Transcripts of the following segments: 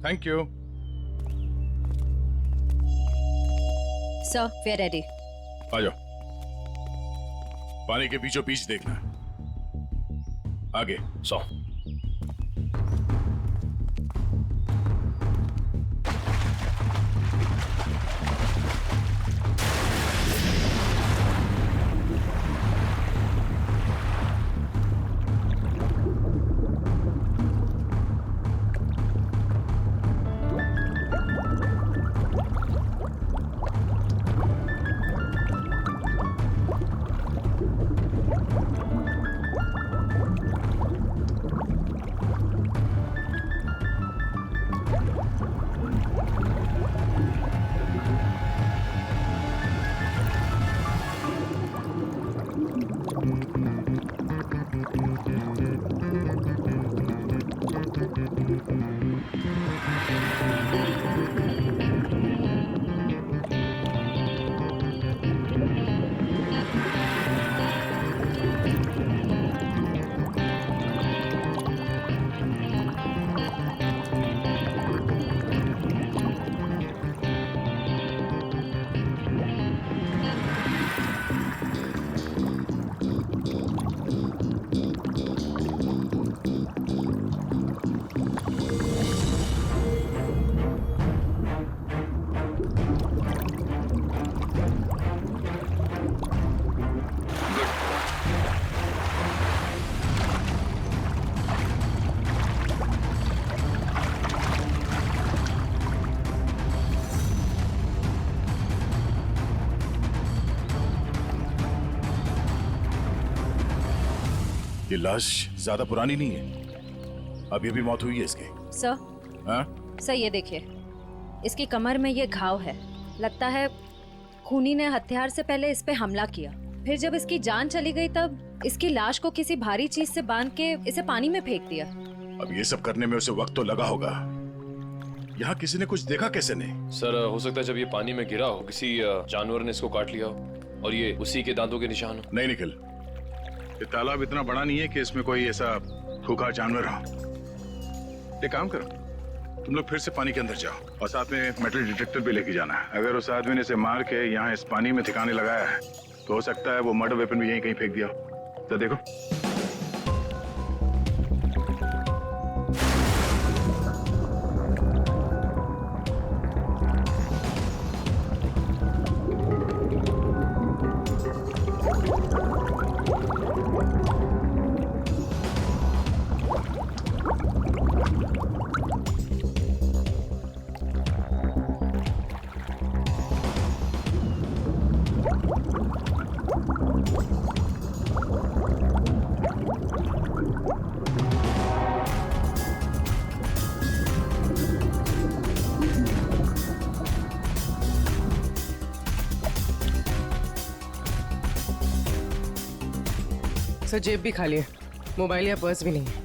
Thank you. Sir, we are ready. आ जाओ। पानी के बीचों बीच देखना। आगे 100। ये लाश ज्यादा पुरानी नहीं है, अभी अभी मौत हुई है इसकी। सर, हाँ? सर ये देखिए, इसकी कमर में ये घाव है। लगता है खूनी ने हथियार से पहले इस पे हमला किया, फिर जब इसकी जान चली गई तब इसकी लाश को किसी भारी चीज से बांध के इसे पानी में फेंक दिया। अब ये सब करने में उसे वक्त तो लगा होगा। यहाँ किसी ने कुछ देखा कैसे नहीं? सर, हो सकता है जब ये पानी में गिरा हो किसी जानवर ने इसको काट लिया हो और ये उसी के दांतों के निशान हो। नहीं निखिल, ये तालाब इतना बड़ा नहीं है कि इसमें कोई ऐसा खूंखार जानवर हो। एक काम करो, तुम लोग फिर से पानी के अंदर जाओ और साथ में मेटल डिटेक्टर भी लेके जाना है। अगर उस आदमी ने इसे मार के यहाँ इस पानी में ठिकाने लगाया है तो हो सकता है वो मर्डर वेपन भी यहीं कहीं फेंक दिया हो। तो देखो। सर, जेब भी खाली है, मोबाइल या पर्स भी नहीं है।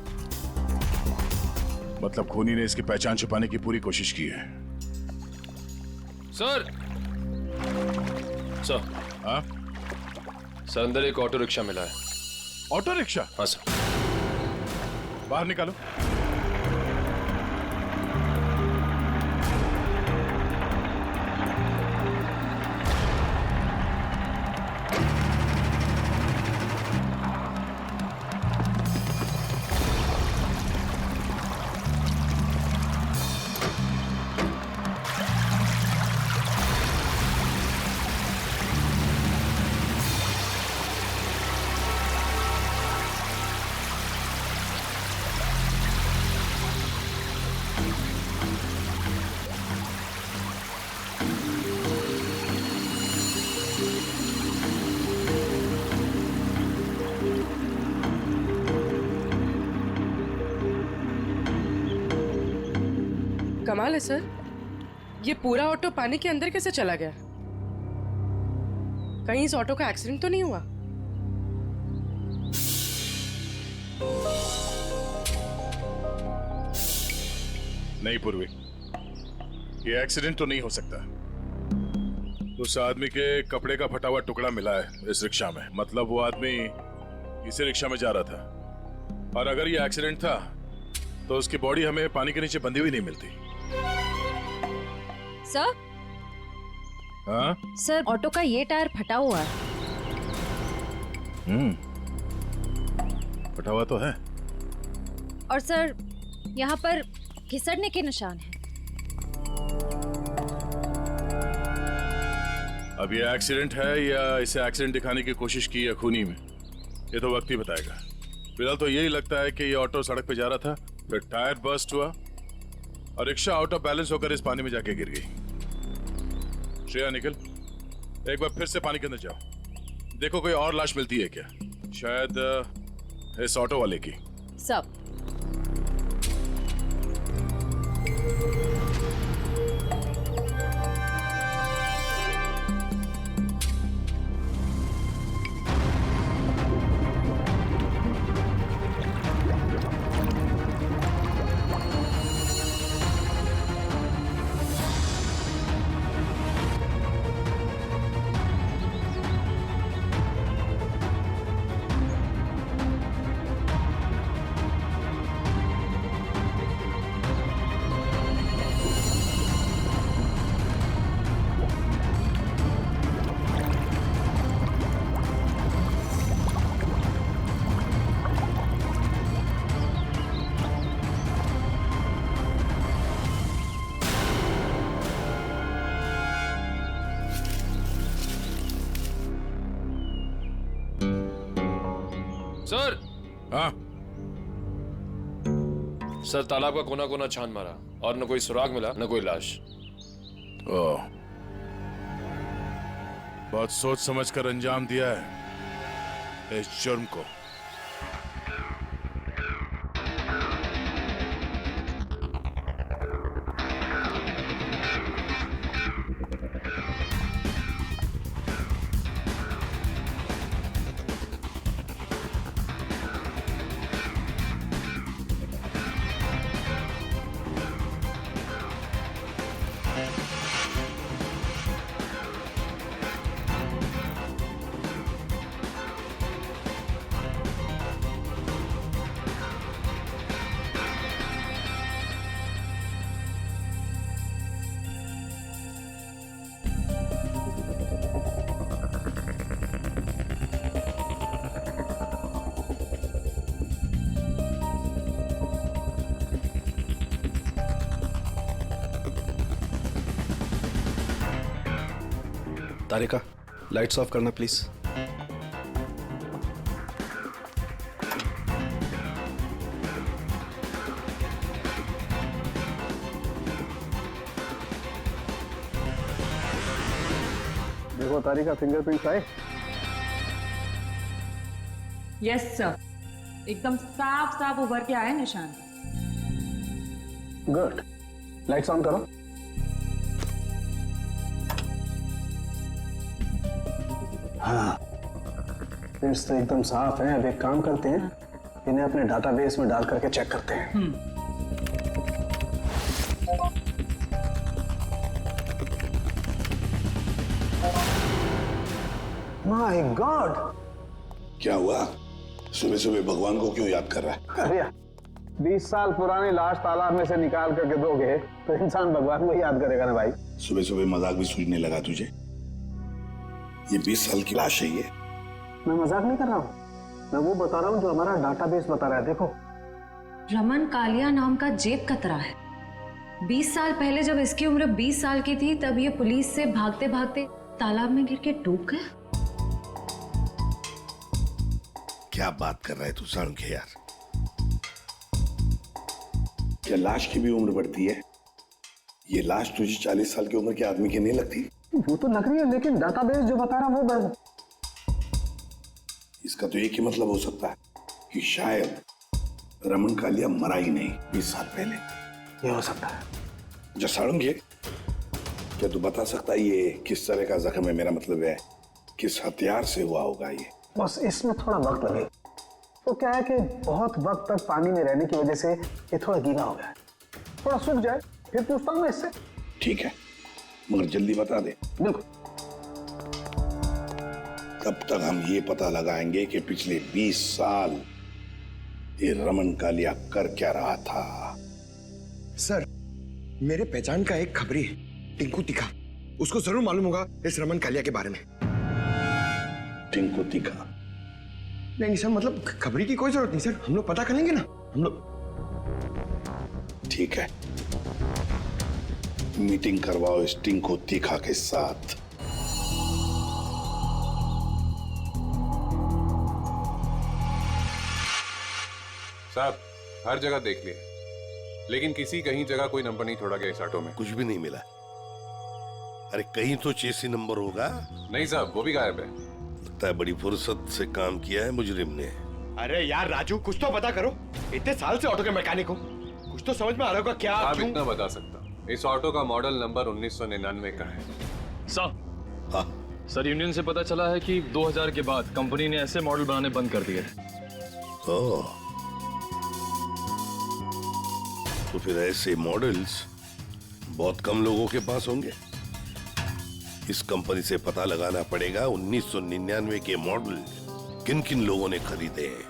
मतलब खूनी ने इसकी पहचान छुपाने की पूरी कोशिश की है। Sir, sir. हाँ? सर, अंदर एक ऑटो रिक्शा मिला है। Auto rickshaw? हाँ सर। बाहर निकालो। कमाल है सर, ये पूरा ऑटो पानी के अंदर कैसे चला गया? कहीं इस ऑटो का एक्सीडेंट तो नहीं हुआ? नहीं पूर्वी, ये एक्सीडेंट तो नहीं हो सकता। उस आदमी के कपड़े का फटा हुआ टुकड़ा मिला है इस रिक्शा में, मतलब वो आदमी इसी रिक्शा में जा रहा था। और अगर ये एक्सीडेंट था तो उसकी बॉडी हमें पानी के नीचे बंधी हुई नहीं मिलती। सर हाँ? सर ऑटो का ये टायर फटा हुआ है। फटा हुआ तो है। और सर यहाँ पर घिसड़ने के निशान हैं। अब ये एक्सीडेंट है या इसे एक्सीडेंट दिखाने की कोशिश की है खूनी में, ये तो वक्त ही बताएगा। फिलहाल तो यही लगता है कि ये ऑटो सड़क पे जा रहा था, फिर टायर बर्स्ट हुआ और रिक्शा आउट ऑफ बैलेंस होकर इस पानी में जाके गिर गई। श्रेया निकल, एक बार फिर से पानी के अंदर जाओ, देखो कोई और लाश मिलती है क्या, शायद इस ऑटो वाले की। सब सर। हाँ? सर तालाब का कोना कोना छान मारा और न कोई सुराग मिला न कोई लाश। ओह, बहुत सोच समझ कर अंजाम दिया है इस जुर्म को। तारिका, लाइट्स ऑफ करना प्लीज। देखो तारिका, फिंगरप्रिंट्स आए। यस सर, एकदम साफ साफ उभर के आए निशान। गुड, लाइट्स ऑन करो। हाँ, प्रिंट्स तो एकदम साफ हैं। अब एक काम करते हैं, इन्हें अपने डाटाबेस में डाल करके चेक करते हैं। My God! क्या हुआ? सुबह सुबह भगवान को क्यों याद कर रहा है? अरे 20 साल पुरानी लाश तालाब में से निकाल करके दोगे तो इंसान भगवान को याद करेगा ना भाई। सुबह सुबह मजाक भी सूझने लगा तुझे? ये 20 साल की लाश है ये। मैं मजाक नहीं कर रहा हूँ, मैं वो बता रहा हूँ जो हमारा डाटाबेस बता रहा है। देखो, रमन कालिया नाम का जेब कतरा है। 20 साल पहले जब इसकी उम्र 20 साल की थी तब ये पुलिस से भागते भागते तालाब में गिर के डूब गया। क्या बात कर रहा है तू साळुंखे यार? क्या लाश की भी उम्र बढ़ती है? ये लाश तुझे 40 साल की उम्र के आदमी की नहीं लगती? वो तो लग रही है, लेकिन डाटाबेस जो बता रहा है वो इसका तो एक ही मतलब हो सकता है कि शायद रमन कालिया मरा ही नहीं 20 साल पहले। ये हो सकता है। जो साळुंखे, क्या तू बता सकता है ये किस तरह का जख्म है? मेरा मतलब है किस हथियार से हुआ होगा ये? बस इसमें थोड़ा वक्त लगे। तो क्या है कि बहुत वक्त तक पानी में रहने की वजह से ये थोड़ा गीला हो गया है। थोड़ा सूख जाए फिर पूछता हूँ मैं इससे। ठीक है, मगर जल्दी बता दे। बिल्कुल। तब तक हम ये पता लगाएंगे कि पिछले 20 साल ये रमन कालिया कर क्या रहा था। सर, मेरे पहचान का एक खबरी है, टिंकू तीखा। उसको जरूर मालूम होगा इस रमन कालिया के बारे में। टिंकू तीखा? नहीं सर, मतलब खबरी की कोई जरूरत नहीं सर, हम लोग पता कर लेंगे ना हम लोग। ठीक है, मीटिंग करवाओ इस टिंकू तीखा के साथ। साहब हर जगह देख लिए, लेकिन किसी कहीं जगह कोई नंबर नहीं छोड़ा गया इस ऑटो में। कुछ भी नहीं मिला। अरे कहीं तो चेसी नंबर होगा। नहीं साहब, वो भी गायब है। लगता है बड़ी फुर्सत से काम किया है मुजरिम ने। अरे यार राजू, कुछ तो पता करो, इतने साल से ऑटो के मैकेनिक हो, कुछ तो समझ में आ रहा होगा क्या? आप इतना बता सकता, इस ऑटो का मॉडल नंबर 1999 का है। सर यूनियन से पता चला है कि 2000 के बाद कंपनी ने ऐसे मॉडल बनाने बंद कर दिए। तो फिर ऐसे मॉडल्स बहुत कम लोगों के पास होंगे। इस कंपनी से पता लगाना पड़ेगा 1999 के मॉडल किन किन लोगों ने खरीदे हैं।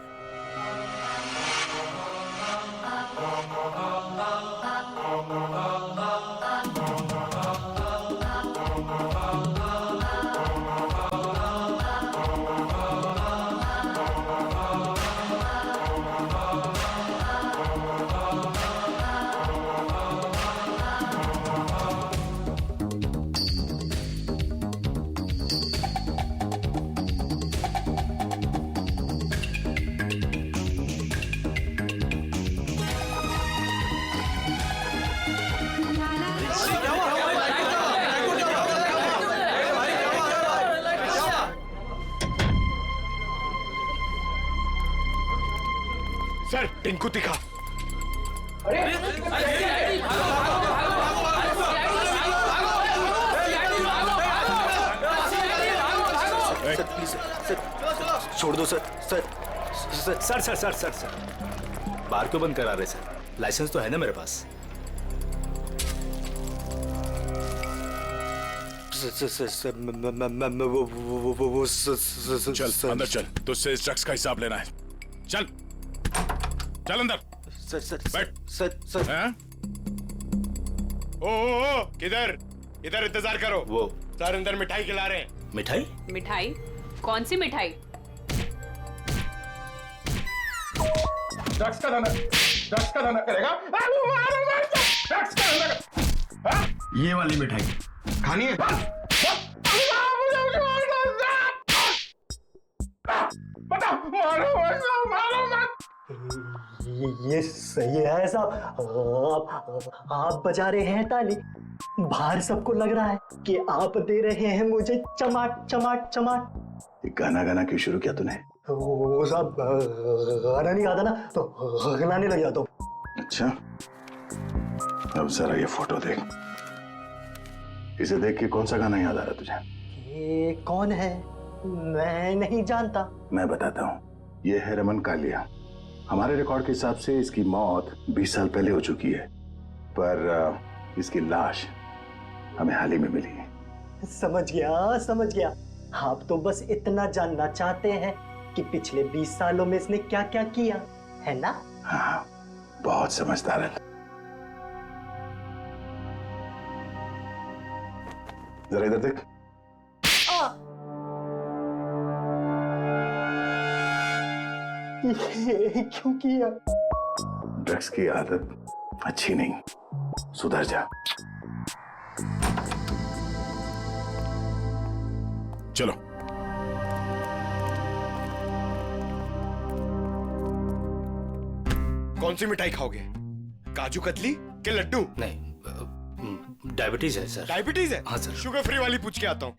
सर टिंकू तीखा। छोड़ दो सर। सर बार क्यों बंद करा रहे सर? लाइसेंस तो है ना मेरे पास। चल अंदर चल, तुझसे इस ड्रग्स का हिसाब लेना है। चल चल अंदर। बैठ। सर हैं? ओ किधर? इधर इंतजार करो। वो सर अंदर मिठाई खिला रहे हैं। मिठाई? मिठाई? कौन सी मिठाई? ड्रग्स का धंधा करेगा? ड्रग्स का धंधा। ये वाली मिठाई खानी है? ये सही है साहब। आप बजा रहे हैं ताली, बाहर सबको लग रहा है कि आप दे रहे हैं मुझे चमाट चमाट चमाट। ये गाना क्यों शुरू किया तूने? वो साहब गाना नहीं आता ना तो गाने लग जाता हूँ। अच्छा, अब जरा ये फोटो देख। इसे देख के कौन सा गाना याद आ रहा तुझे? ये कौन है? मैं नहीं जानता। मैं बताता हूँ, ये है रमन कालिया। हमारे रिकॉर्ड के हिसाब से इसकी मौत 20 साल पहले हो चुकी है, पर इसकी लाश हमें हाल ही में मिली है। समझ गया। आप तो बस इतना जानना चाहते हैं कि पिछले 20 सालों में इसने क्या क्या किया, है ना? हाँ, बहुत समझदार है। जरा इधर देख। ये क्यों किया? ड्रग्स की आदत अच्छी नहीं, सुधर जा। चलो। कौन सी मिठाई खाओगे? काजू कतली के लड्डू? नहीं, डायबिटीज है सर। डायबिटीज है? हाँ सर। शुगर फ्री वाली पूछ के आता हूँ।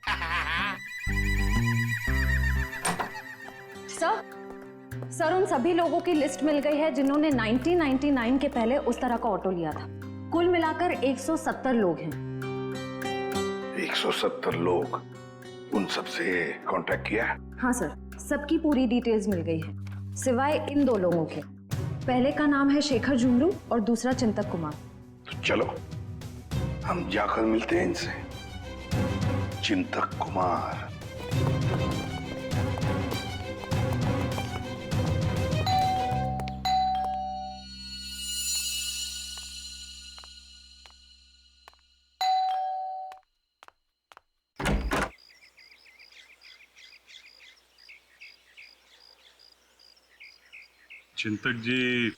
सर उन सभी लोगों की लिस्ट मिल गई है जिन्होंने 1999 के पहले उस तरह का ऑटो लिया था। कुल मिलाकर 170 लोग हैं। 170 लोग? उन सबसे कांटेक्ट किया? हाँ सर, सबकी पूरी डिटेल्स मिल गई है, सिवाय इन 2 लोगों के। पहले का नाम है शेखर जुमरू और दूसरा चिंतक कुमार। तो चलो हम जाकर मिलते हैं इनसे। चिंतक कुमार। चिंतक जी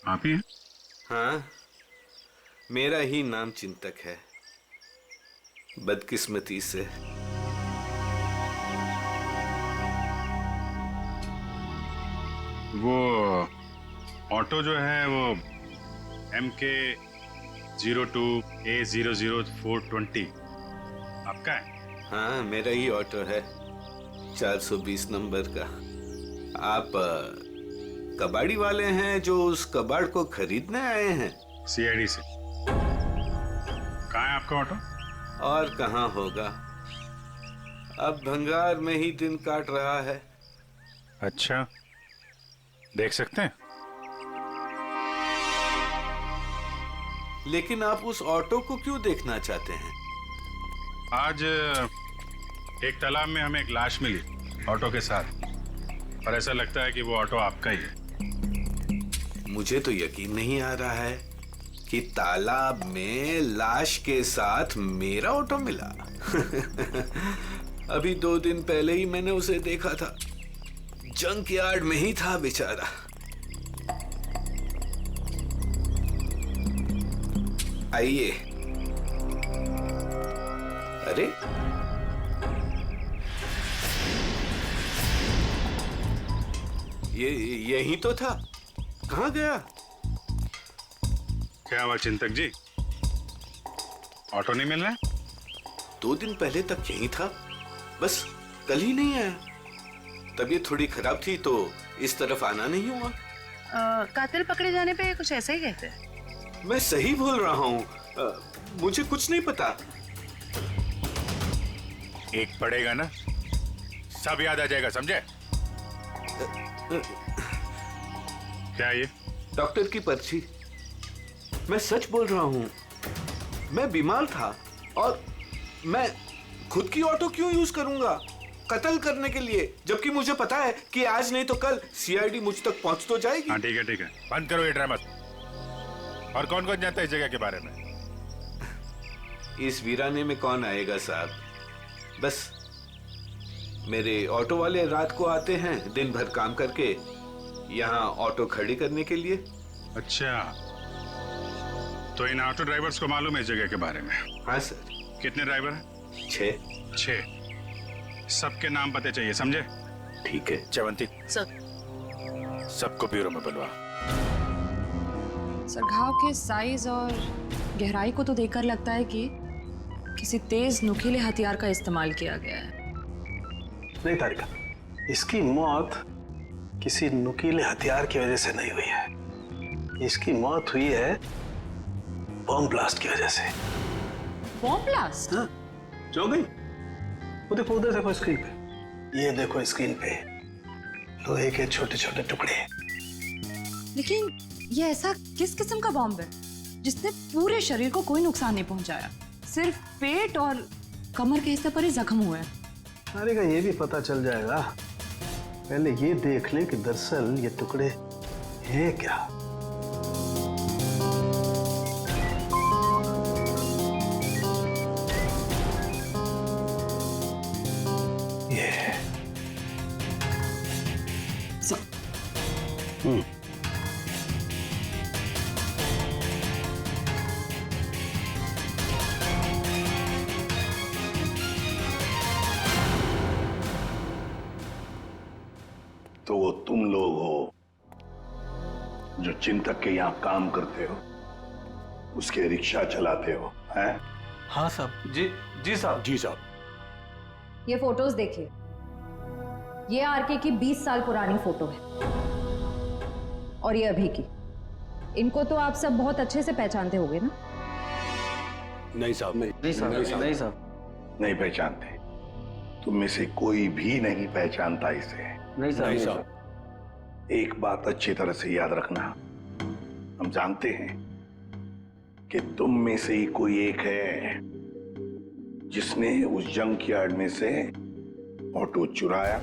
आप ही हैं? हाँ, मेरा ही नाम चिंतक है, बदकिस्मती से। वो ऑटो जो है वो MK 02A00420 आपका है? हाँ, मेरा ही ऑटो है, 420 नंबर का। आप कबाड़ी वाले हैं जो उस कबाड़ को खरीदने आए हैं? CID से। कहाँ है आपका ऑटो? और कहाँ होगा, अब भंगार में ही दिन काट रहा है। अच्छा, देख सकते हैं? लेकिन आप उस ऑटो को क्यों देखना चाहते हैं? आज एक तालाब में हमें एक लाश मिली ऑटो के साथ, और ऐसा लगता है कि वो ऑटो आपका ही है। मुझे तो यकीन नहीं आ रहा है कि तालाब में लाश के साथ मेरा ऑटो मिला। अभी 2 दिन पहले ही मैंने उसे देखा था, जंक यार्ड में ही था बेचारा। आइए। अरे, यही तो था, कहाँ गया? क्या हुआ चिंतक जी, ऑटो नहीं मिल रहा है? 2 दिन पहले तक यही था, बस कल ही नहीं आया। तबीयत थोड़ी खराब थी तो इस तरफ आना नहीं हुआ। कातिल पकड़े जाने पे कुछ ऐसा ही कहते हैं। मैं सही बोल रहा हूँ, मुझे कुछ नहीं पता। एक पड़ेगा ना, सब याद आ जाएगा, समझे? क्या ये? डॉक्टर की पर्ची। मैं सच बोल रहा हूँ, मैं बीमार था और मैं खुद की ऑटो क्यों यूज करूंगा कत्ल करने के लिए, जबकि मुझे पता है कि आज नहीं तो कल CID मुझ तक पहुंच तो जाएगी। हाँ ठीक है, बंद करो ये ड्रामा। और कौन कौन जानता है इस जगह के बारे में? इस वीराने में कौन आएगा साहब, बस मेरे ऑटो वाले रात को आते हैं दिन भर काम करके यहाँ ऑटो खड़ी करने के लिए। अच्छा, तो इन ऑटो ड्राइवर्स को मालूम है इस जगह के बारे में? हाँ सर। कितने ड्राइवर हैं? 6। सबके नाम पते चाहिए, समझे? ठीक है। चवंती सर। सबको ब्यूरो में बुलवा। सर, घाव के साइज और गहराई को तो देखकर लगता है कि किसी तेज नुकीले हथियार का इस्तेमाल किया गया है। नहीं तारिका, इसकी मौत किसी नुकीले हथियार की वजह से नहीं हुई है, इसकी मौत हुई है बॉम्ब ब्लास्ट की वजह से। Bomb blast? हाँ, जो गई। वो देखो, उधर देखो स्क्रीन पे, ये देखो स्क्रीन पे लोहे के छोटे छोटे टुकड़े। लेकिन ये ऐसा किस किस्म का बॉम्ब है जिसने पूरे शरीर को कोई नुकसान नहीं पहुंचाया, सिर्फ पेट और कमर के हिस्से पर ही जख्म हुए हैं? अरे का ये भी पता चल जाएगा, पहले ये देख लें कि दरअसल ये टुकड़े हैं क्या। ये तो वो तुम लोग हो जो चिंतक के यहाँ काम करते हो, उसके रिक्शा चलाते हो, हैं? हाँ साहब। जी साहब। जी साहब। ये फोटोज देखिए, ये RK की 20 साल पुरानी फोटो है और ये अभी की। इनको तो आप सब बहुत अच्छे से पहचानते होंगे ना? नहीं साहब, नहीं साहब। नहीं पहचानते। तुम में से कोई भी नहीं पहचानता इसे। नहीं साहब। एक बात अच्छी तरह से याद रखना, हम जानते हैं कि तुम में से ही कोई एक है जिसने उस जंक यार्ड में से ऑटो चुराया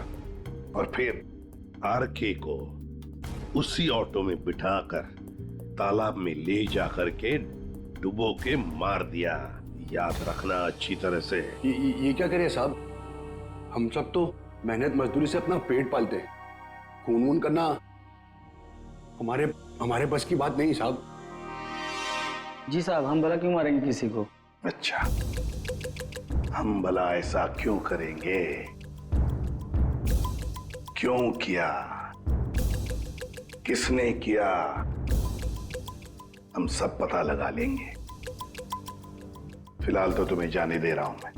और फिर RK को उसी ऑटो में बिठाकर तालाब में ले जाकर के डुबो के मार दिया। याद रखना अच्छी तरह से। ये क्या करिए साहब, हम सब तो मेहनत मजदूरी से अपना पेट पालते हैं, खून वून करना हमारे बस की बात नहीं साहब। जी साहब, हम भला क्यों मारेंगे किसी को? अच्छा, हम भला ऐसा क्यों करेंगे? क्यों किया? किसने किया? हम सब पता लगा लेंगे। फिलहाल तो तुम्हें जाने दे रहा हूं मैं,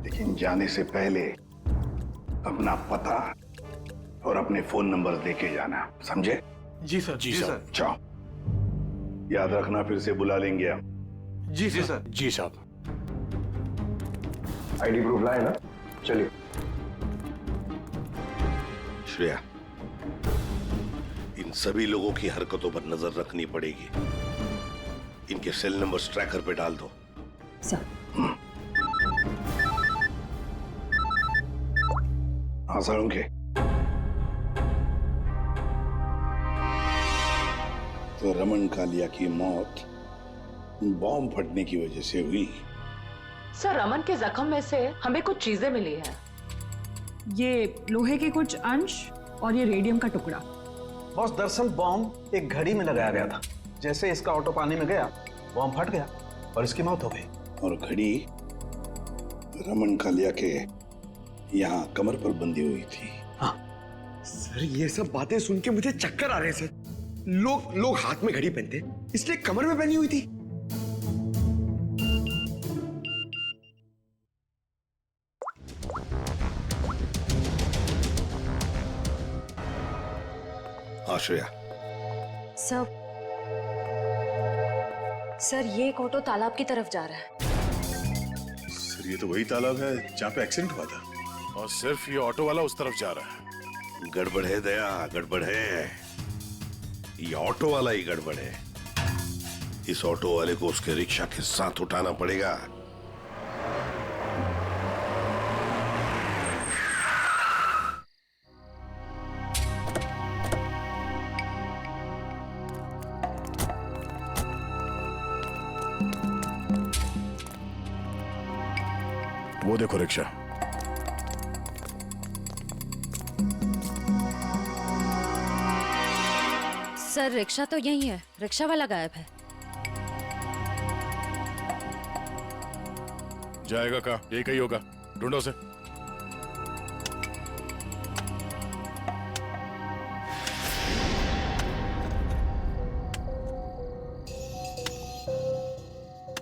लेकिन जाने से पहले अपना पता और अपने फोन नंबर दे के जाना, समझे? जी सर। जी सर। जाओ, याद रखना फिर से बुला लेंगे हम। जी सर। जी साहब। आईडी प्रूफ लाए ना? चलिए। श्रेया, इन सभी लोगों की हरकतों पर नजर रखनी पड़ेगी। इनके सेल नंबर्स ट्रैकर पे डाल दो। सर। हाँ सालुंखे, तो रमन कालिया की मौत बॉम्ब फटने की वजह से हुई। सर, रमन के जख्म में से हमें कुछ चीजें मिली हैं। ये लोहे के कुछ अंश और ये रेडियम का टुकड़ा। बॉस, दरअसल बॉम्ब एक घड़ी में लगाया गया था। जैसे इसका ऑटो पानी में गया, बॉम्ब फट गया और इसकी मौत हो गई। और घड़ी रमन कालिया के यहाँ कमर पर बंधी हुई थी। हाँ सर, ये सब बातें सुन के मुझे चक्कर आ रहे हैं सर। लोग हाथ में घड़ी पहनते, इसलिए कमर में पहनी हुई थी। आश्रया, सर ये एक ऑटो तालाब की तरफ जा रहा है। सर ये तो वही तालाब है जहाँ पे एक्सीडेंट हुआ था, और सिर्फ ये ऑटो वाला उस तरफ जा रहा है। गड़बड़ है दया, गड़बड़ है। ये ऑटो वाला ही गड़बड़ है। इस ऑटो वाले को उसके रिक्शा के साथ उठाना पड़ेगा। वो देखो रिक्शा। सर रिक्शा तो यही है, रिक्शा वाला गायब है। जाएगा कहाँ? यही कहीं होगा, ढूंढो उसे।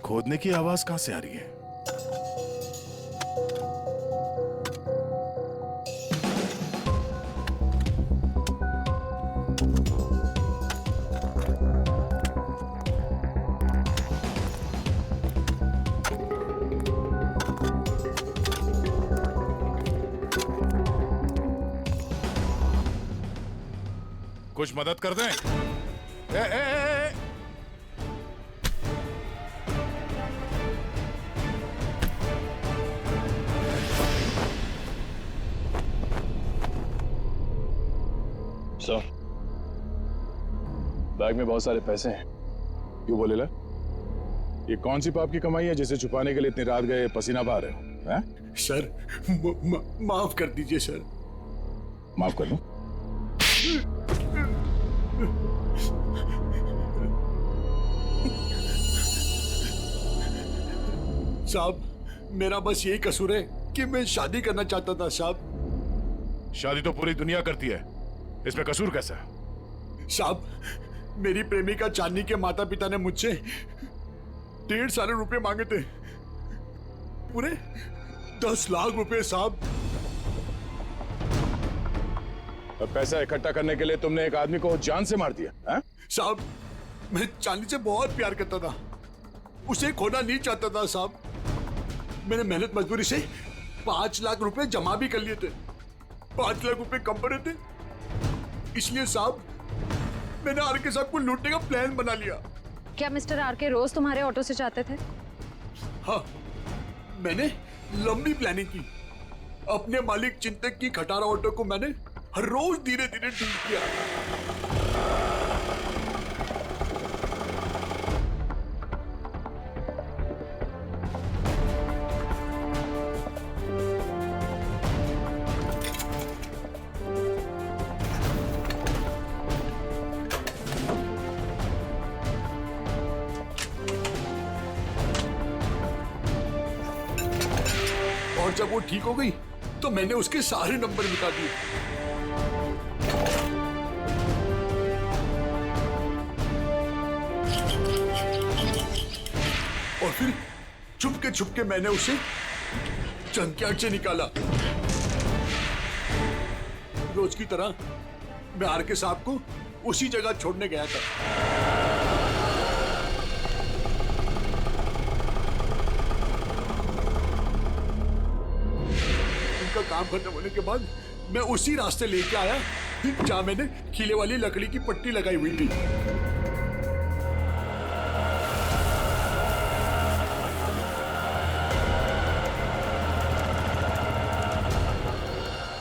खोदने की आवाज कहां से आ रही है? कुछ मदद कर दें? ए। सर, बैग में बहुत सारे पैसे हैं। क्यों बोले ला? ये कौन सी पाप की कमाई है जिसे छुपाने के लिए इतनी रात गए पसीना बहा रहे हो? हैं? सर माफ कर दीजिए सर। माफ कर दूं? साहब, मेरा बस यही कसूर है कि मैं शादी करना चाहता था साहब। शादी तो पूरी दुनिया करती है, इसमें कसूर कैसा? साहब, मेरी प्रेमिका चांदनी के माता पिता ने मुझसे 1.5 साल रुपए मांगे थे, पूरे 10 लाख रुपए साहब। और पैसा इकट्ठा करने के लिए तुमने एक आदमी को जान से मार दिया? हैं? साहब, मैं चांदनी से बहुत प्यार करता था, उसे खोना नहीं चाहता था साहब। मैंने मेहनत मजदूरी से 5 लाख रुपए जमा भी कर लिए थे। 5 लाख रुपए कम पड़े थे, इसलिए साहब मैंने आरके साहब को लूटने का प्लान बना लिया। क्या मिस्टर आरके रोज तुम्हारे ऑटो से जाते थे? हाँ, मैंने लंबी प्लानिंग की। अपने मालिक चिंतक की खटारा ऑटो को मैंने हर रोज धीरे धीरे ठीक किया। और जब वो ठीक हो गई तो मैंने उसके सारे नंबर मिटा दिए। और फिर छुपके मैंने उसे जंकयार्ड से निकाला। रोज की तरह मैं आरके साहब को उसी जगह छोड़ने गया था। उनका काम खत्म होने के बाद मैं उसी रास्ते लेके आया जहां मैंने खीले वाली लकड़ी की पट्टी लगाई हुई थी।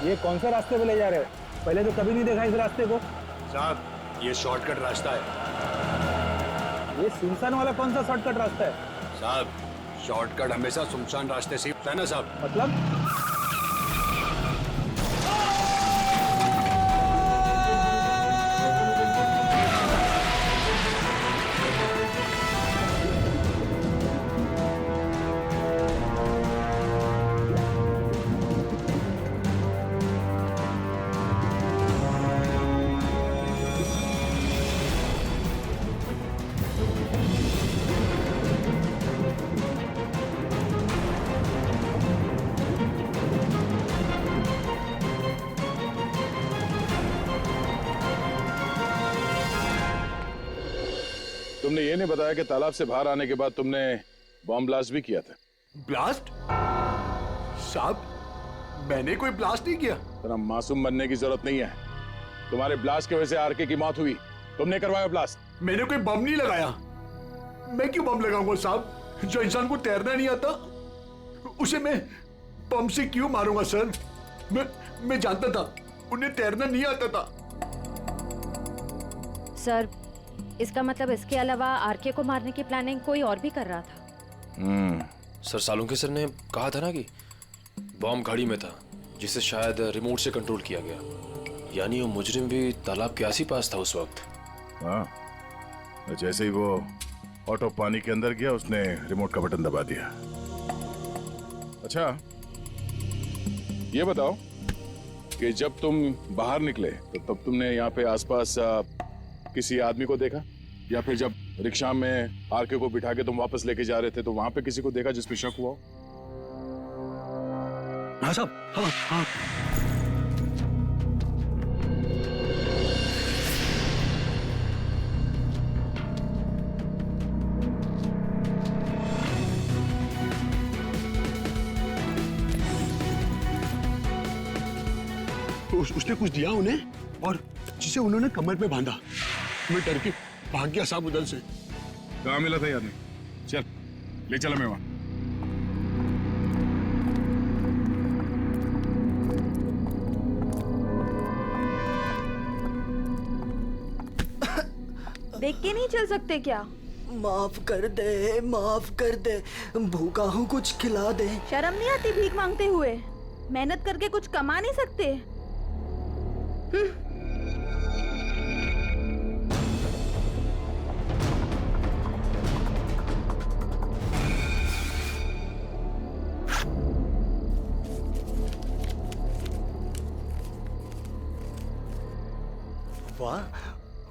ये कौन से रास्ते पे ले जा रहे हो? पहले तो कभी नहीं देखा इस रास्ते को। साहब, ये शॉर्टकट रास्ता है। ये सुनसान वाला कौन सा शॉर्टकट रास्ता है? साहब, शॉर्टकट हमेशा सुनसान रास्ते से होता है ना साहब। मतलब? तुमने ये नहीं बताया कि तालाब से बाहर आने के बाद तुमने बॉम्ब ब्लास्ट भी किया था। ब्लास्ट? साहब, मैंने कोई ब्लास्ट नहीं किया। तेरा मासूम बनने की जरूरत नहीं है। तुम्हारे ब्लास्ट की वजह से आरके की मौत हुई। तुमने करवाया ब्लास्ट। मैंने कोई बम नहीं लगाया। मैं क्यों बम लगाऊंगा साहब? जो इंसान को तैरना नहीं आता उसे मैं बम से क्यों मारूंगा सर? मैं जानता था उन्हें तैरना नहीं आता था। सर, इसका मतलब इसके अलावा आरके को मारने की प्लानिंग कोई और भी कर रहा था। सर, सालुंके सर ने कहा था ना कि बॉम्ब गाड़ी में था जिसे शायद रिमोट से कंट्रोल किया गया। यानी वो मुजरिम भी तालाब के आस ही पास था उस वक्त। हाँ, जैसे ही वो ऑटो पानी के अंदर गया उसने रिमोट का बटन दबा दिया। अच्छा, ये बताओ कि जब तुम बाहर निकले तो तब तुमने यहाँ पे आसपास किसी आदमी को देखा, या फिर जब रिक्शा में आरके को बिठा के तुम वापस लेके जा रहे थे तो वहां पे किसी को देखा जिसपे शक हुआ हो? हाँ साहब, हाँ हाँ। उसने कुछ दिया उन्हें और जिसे उन्होंने कमर पे बांधा। मैं डर के भाग गया साहब उधर से। कहाँ मिला था यार? चल ले चला मैं वहां। देख के नहीं चल सकते क्या? माफ कर दे, माफ कर दे, भूखा हूँ, कुछ खिला दे। शर्म नहीं आती भीख मांगते हुए? मेहनत करके कुछ कमा नहीं सकते? वाह,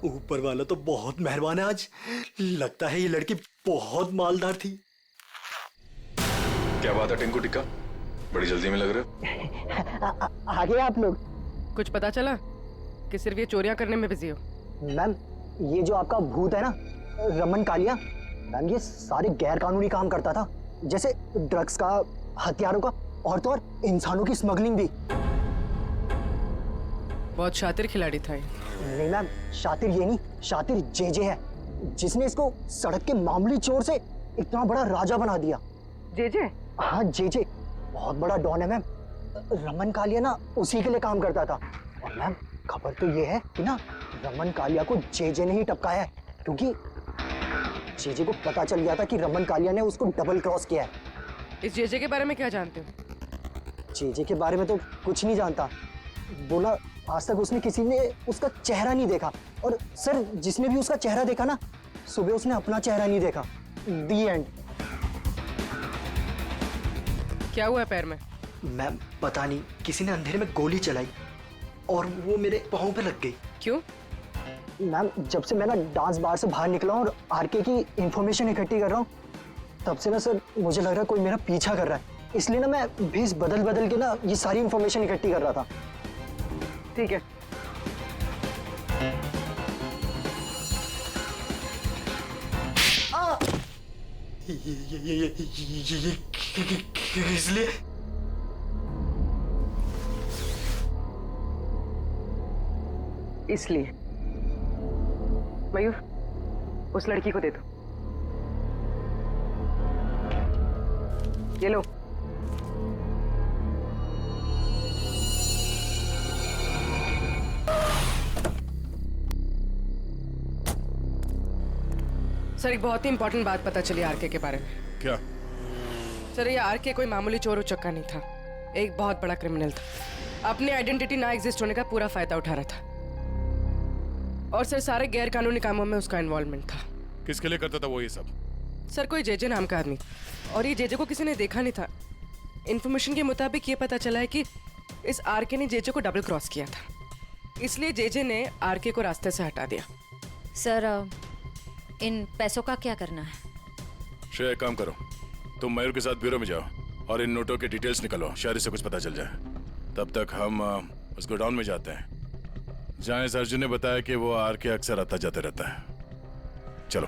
ऊपर वाला तो बहुत मेहरबान है आज। लगता है ये लड़की बहुत मालदार थी। क्या बात है टिंकू टिक्का, बड़ी जल्दी में लग रहे हो। आगे आप लोग। कुछ पता चला कि सिर्फ ये चोरियां करने में बिजी हो? मैम, ये जो आपका भूत है ना, रमन कालिया, मैम ये सारे गैर कानूनी काम करता था, जैसे ड्रग्स का, हथियारों का, और तो और इंसानों की स्मगलिंग भी। बहुत शातिर खिलाड़ी था ये। नहीं मैम, शातिर ये नहीं, शातिर जेजे है, जिसने इसको सड़क के मामूली चोर से इतना बड़ा राजा बना दिया। जेजे? हाँ जेजे, बहुत बड़ा डॉन है मैम। रमन कालिया ना उसी के लिए काम करता था। और मैम खबर तो ये है कि ना रमन कालिया को जेजे ने ही टपकाया है, क्योंकि जेजे को पता चल गया था कि रमन कालिया ने उसको डबल क्रॉस किया है। इस जेजे के बारे में क्या जानते हो? जेजे के बारे में तो कुछ नहीं जानता। बोला आज तक उसने किसी ने उसका चेहरा नहीं देखा, और सर जिसने भी उसका चेहरा देखा ना, सुबह उसने अपना चेहरा नहीं देखा। दी एंड। क्या हुआ है पैर में? मैम पता नहीं किसी ने अंधेरे में गोली चलाई और वो मेरे पाँव पे लग गई। क्यों? मैम जब से मैं ना डांस बार से बाहर निकला हूँ और आरके की इंफॉर्मेशन इकट्ठी कर रहा हूँ, तब से ना सर मुझे लग रहा है कोई मेरा पीछा कर रहा है। इसलिए ना मैं भेस बदल बदल के ना ये सारी इंफॉर्मेशन इकट्ठी कर रहा था। ठीक है। इसलिए इसलिए मयूर, उस लड़की को दे दो। ये लो। सर एक बहुत ही इंपॉर्टेंट बात पता चली आरके के बारे में। क्या? सर ये आरके कोई मामूली चोर उचक्का नहीं था, एक बहुत बड़ा क्रिमिनल था। अपनी आइडेंटिटी ना एग्जिस्ट होने का पूरा फायदा उठा रहा था और सर सारे गैर कानूनी कामों में उसका इन्वॉल्वमेंट था। किसके लिए करता था वो ये सब? सर कोई जेजे नाम का आदमी, और ये जेजे को किसी ने देखा नहीं था। इन्फॉर्मेशन के मुताबिक ये पता चला है कि इस आरके ने जेजे को डबल क्रॉस किया था, इसलिए जेजे ने आरके को रास्ते से हटा दिया। सर इन पैसों का क्या करना है? श्रेया एक काम करो, तुम मयूर के साथ ब्यूरो में जाओ और इन नोटों के डिटेल्स निकलो, शायद इससे कुछ पता चल जाए। तब तक हम उस गोडाउन में जाते हैं जहाँ इस अर्जुन ने बताया कि वो आरके अक्सर आता जाते रहता है। चलो।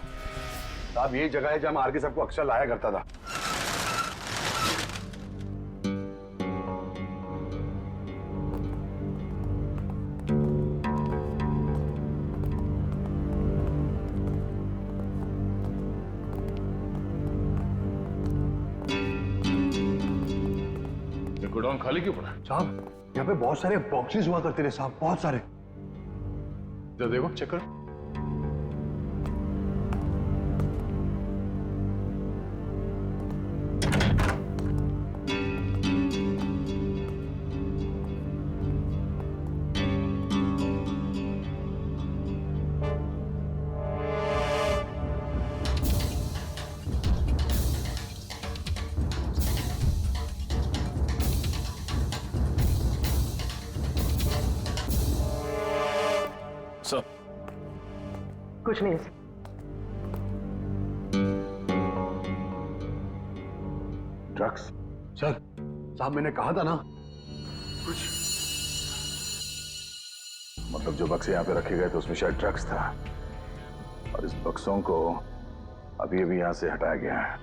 साहब यही जगह है जहाँ आरके सबको अक्सर लाया करता था। गोडाउन खाली क्यों पड़ा? साहब यहाँ पे बहुत सारे बॉक्सेस हुआ करते थे साहब, बहुत सारे। जरा देखो, चेक करो। कुछ नहीं। ड्रग्स? सर साहब मैंने कहा था ना कुछ। मतलब जो बक्से यहाँ पे रखे गए थे उसमें शायद ड्रग्स था और इस बक्सों को अभी अभी यहाँ से हटाया गया है।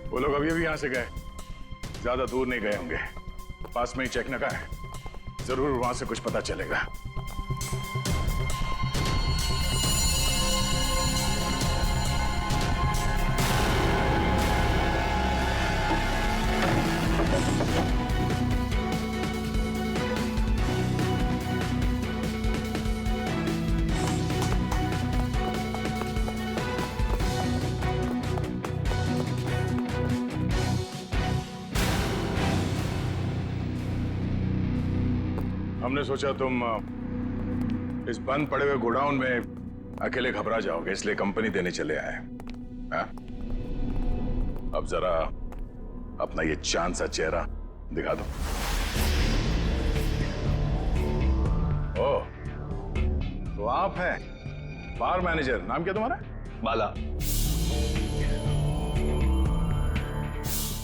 वो लोग अभी अभी यहां से गए, ज्यादा दूर नहीं गए होंगे, पास में ही चेक नाका है, जरूर वहां से कुछ पता चलेगा। हमने सोचा तुम इस बंद पड़े हुए गोडाउन में अकेले घबरा जाओगे, इसलिए कंपनी देने चले आए। अब जरा अपना ये चांद सा चेहरा दिखा दो। ओह, तो आप हैं बार मैनेजर, नाम क्या तुम्हारा? बाला।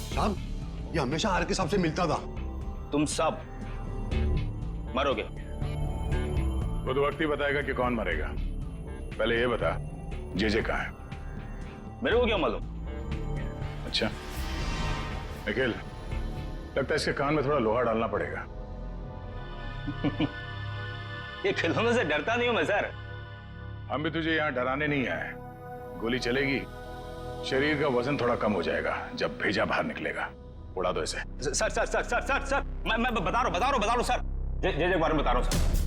साहब ये हमेशा आरके साहब से मिलता था। तुम सब मरोगे। वो तो वक्त ही बताएगा कि कौन मरेगा। पहले ये बता, जेजे कहाँ है? मेरे को क्या मालूम? अच्छा निखिल, लगता है इसके कान में थोड़ा लोहा डालना पड़ेगा। ये खिलौनों से डरता नहीं हूं मैं सर। हम भी तुझे यहाँ डराने नहीं आए। गोली चलेगी, शरीर का वजन थोड़ा कम हो जाएगा जब भेजा बाहर निकलेगा। उड़ा दो इसे। Sir sir sir sir sir sir मैं बता रहा हूँ सर, जे के बारे में बता रहा हूँ सर।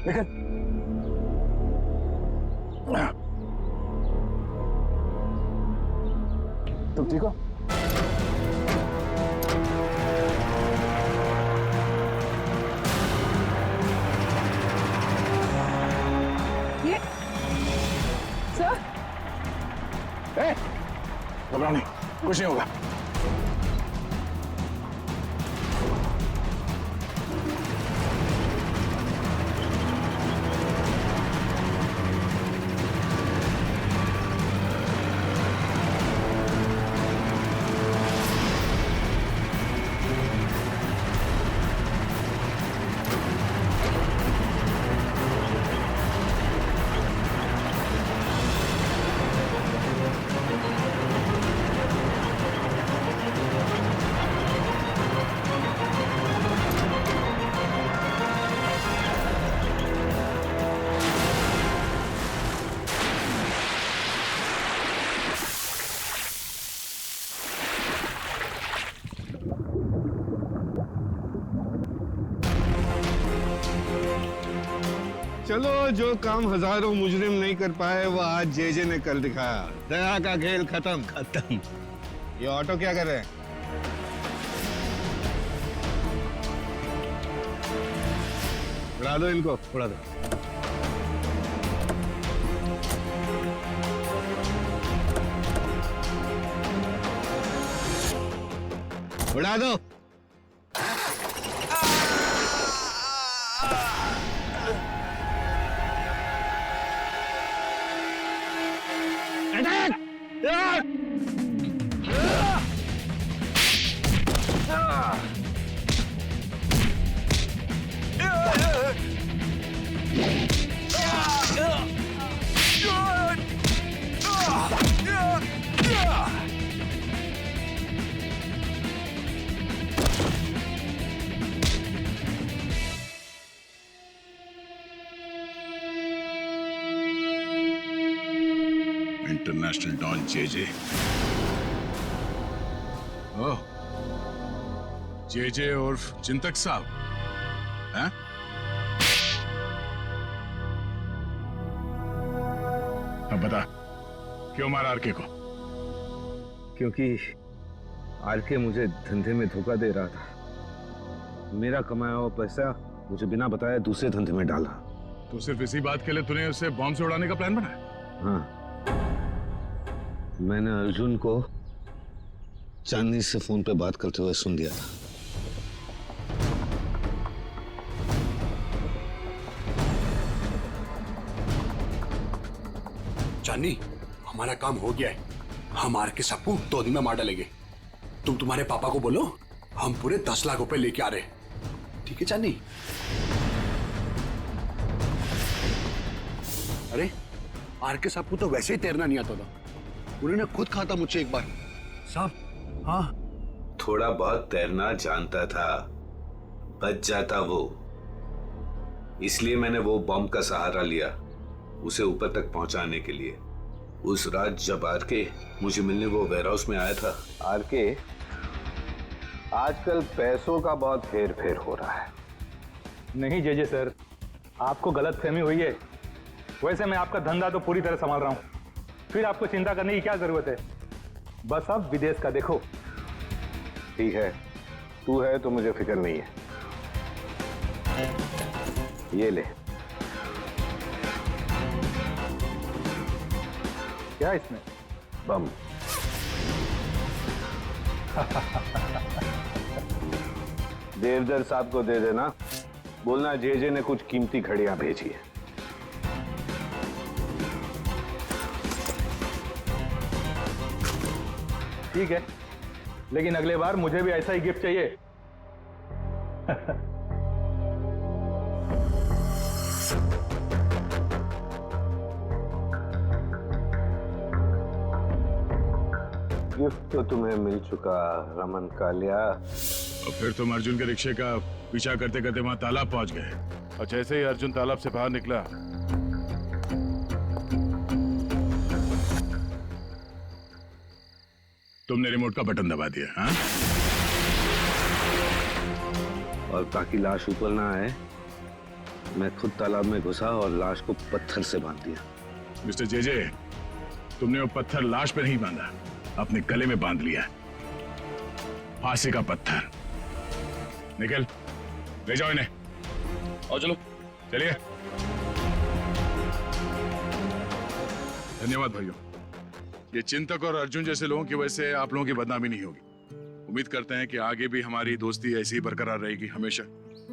निकल। तुम ठीक हो? ये सर, घबराओ नहीं, कुछ नहीं होगा। चलो, जो काम हजारों मुजरिम नहीं कर पाए वो आज जेजे ने कर दिखाया। दया का खेल खत्म। ये ऑटो क्या कर रहे हैं? उड़ा दो इनको, उड़ा दो। उड़ा दो। International don JJ. Oh, JJ उर्फ चिंतक साहब हैं? अब बता, क्यों मारा आरके को? क्योंकि आरके मुझे धंधे में धोखा दे रहा था। मेरा कमाया हुआ पैसा मुझे बिना बताए दूसरे धंधे में डाला। तो सिर्फ इसी बात के लिए तूने उसे बॉम्ब से उड़ाने का प्लान बनाया? हाँ, मैंने अर्जुन को चांदनी से फोन पे बात करते हुए सुन लिया था। चांदनी, हमारा काम हो गया है। हम आरके सबको 2 दिन में मार डालेंगे। तुम तुम्हारे पापा को बोलो हम पूरे 10 लाख रुपए लेके आ रहे हैं। ठीक है चांदनी? अरे आरके साहब को तो वैसे ही तैरना नहीं आता था, उन्होंने खुद कहा था मुझसे एक बार। साहब, हाँ, थोड़ा बहुत तैरना जानता था, बच जाता वो। इसलिए मैंने वो बॉम्ब का सहारा लिया उसे ऊपर तक पहुंचाने के लिए। उस रात जब आरके मुझे मिलने वो वेयरहाउस में आया था। आरके, आजकल पैसों का बहुत हेर फेर हो रहा है। नहीं जेजे सर, आपको गलत फहमी हुई है। वैसे मैं आपका धंधा तो पूरी तरह संभाल रहा हूँ, फिर आपको चिंता करने की क्या जरूरत है? बस आप विदेश का देखो। ठीक है, तू है तो मुझे फिक्र नहीं है। ये ले। क्या इसमें? बम। देवदर साहब को दे देना, बोलना जेजे ने कुछ कीमती घड़ियां भेजी है। ठीक है, लेकिन अगले बार मुझे भी ऐसा ही गिफ्ट चाहिए। गिफ्ट तो तुम्हें मिल चुका रमन कालिया। और फिर तुम अर्जुन के रिक्शे का पीछा करते करते वहां तालाब पहुंच गए, और जैसे ही अर्जुन तालाब से बाहर निकला तुमने रिमोट का बटन दबा दिया। हाँ? और ताकि लाश ऊपर ना आए मैं खुद तालाब में घुसा और लाश को पत्थर से बांध दिया। मिस्टर जेजे, तुमने वो पत्थर लाश पे नहीं बांधा, अपने गले में बांध लिया। फांसी का पत्थर। निकल, ले जाओ इन्हें। आओ चलो। चलिए। धन्यवाद भाइयों। ये चिंतक और अर्जुन जैसे लोगों की वजह से आप लोगों की बदनामी नहीं होगी। उम्मीद करते हैं कि आगे भी हमारी दोस्ती ऐसी ही बरकरार रहेगी हमेशा।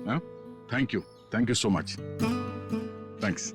हाँ? Thank you so much. Thanks.